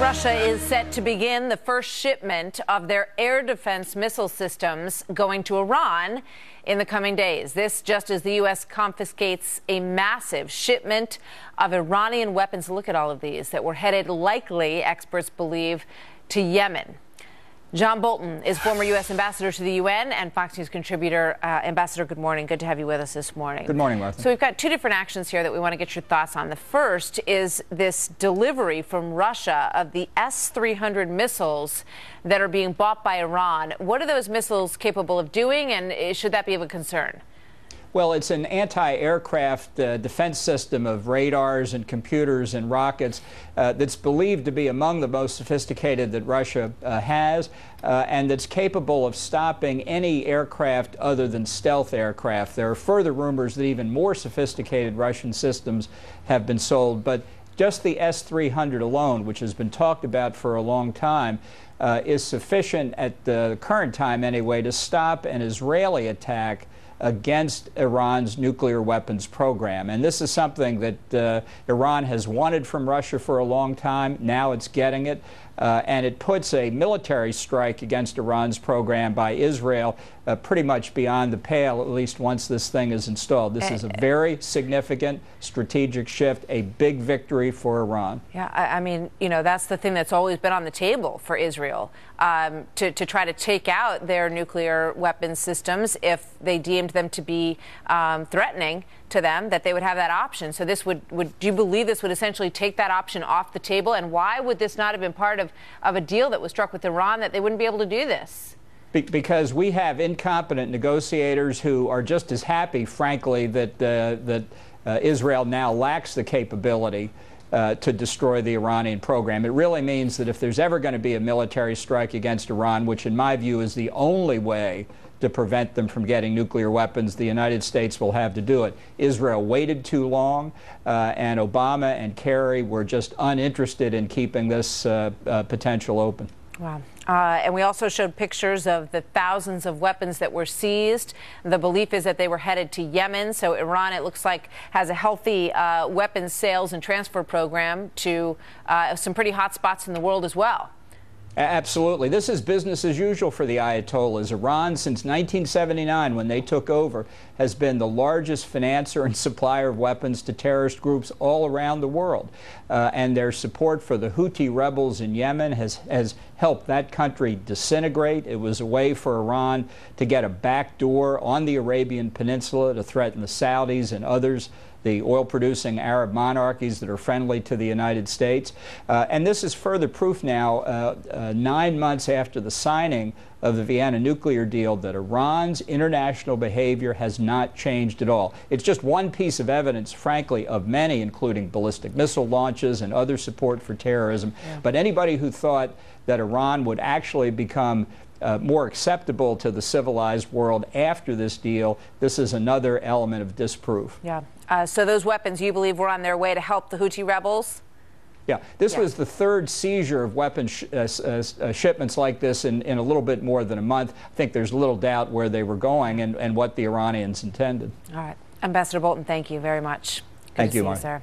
Russia is set to begin the first shipment of their air defense missile systems going to Iran in the coming days. This just as the U.S. confiscates a massive shipment of Iranian weapons. Look at all of these that were headed, likely, experts believe, to Yemen. John Bolton is former U.S. ambassador to the UN and Fox News contributor. Ambassador, good morning. Good to have you with us this morning. Good morning, Martha. So we've got two different actions here that we want to get your thoughts on. The first is this delivery from Russia of the S-300 missiles that are being bought by Iran. What are those missiles capable of doing, and should that be of a concern? Well, it's an anti-aircraft defense system of radars and computers and rockets that's believed to be among the most sophisticated that Russia has, and that's capable of stopping any aircraft other than stealth aircraft. There are further rumors that even more sophisticated Russian systems have been sold, but just the S-300 alone, which has been talked about for a long time, is sufficient at the current time anyway to stop an Israeli attack against Iran's nuclear weapons program. And this is something that Iran has wanted from Russia for a long time. Now it's getting it. And it puts a military strike against Iran's program by Israel pretty much beyond the pale, at least once this thing is installed. This is a very significant strategic shift, a big victory for Iran. Yeah, I mean, you know, that's the thing that's always been on the table for Israel, to try to take out their nuclear weapons systems if they deemed them to be threatening to them, that they would have that option. So this would do you believe this would essentially take that option off the table? And why would this not have been part of a deal that was struck with Iran, that they wouldn't be able to do this? Because we have incompetent negotiators who are just as happy, frankly, that Israel now lacks the capability to destroy the Iranian program. It really means that if there's ever going to be a military strike against Iran, which in my view is the only way to prevent them from getting nuclear weapons, the United States will have to do it. Israel waited too long, and Obama and Kerry were just uninterested in keeping this potential open. Wow. And we also showed pictures of the thousands of weapons that were seized. The belief is that they were headed to Yemen. So Iran, it looks like, has a healthy weapons sales and transfer program to some pretty hot spots in the world as well. Absolutely. This is business as usual for the Ayatollahs. Iran, since 1979, when they took over, has been the largest financer and supplier of weapons to terrorist groups all around the world. And their support for the Houthi rebels in Yemen has helped that country disintegrate. It was a way for Iran to get a back door on the Arabian Peninsula to threaten the Saudis and others, the oil-producing Arab monarchies that are friendly to the United States. And this is further proof now, 9 months after the signing of the Vienna nuclear deal, that Iran's international behavior has not changed at all. It's just one piece of evidence, frankly, of many, including ballistic missile launches and other support for terrorism. Yeah. But anybody who thought that Iran would actually become more acceptable to the civilized world after this deal, this is another element of disproof. Yeah. So those weapons, you believe, were on their way to help the Houthi rebels? Yeah. This was the third seizure of weapon shipments like this in a little bit more than a month. I think there's little doubt where they were going and what the Iranians intended. All right. Ambassador Bolton, thank you very much. Thank you, Mark.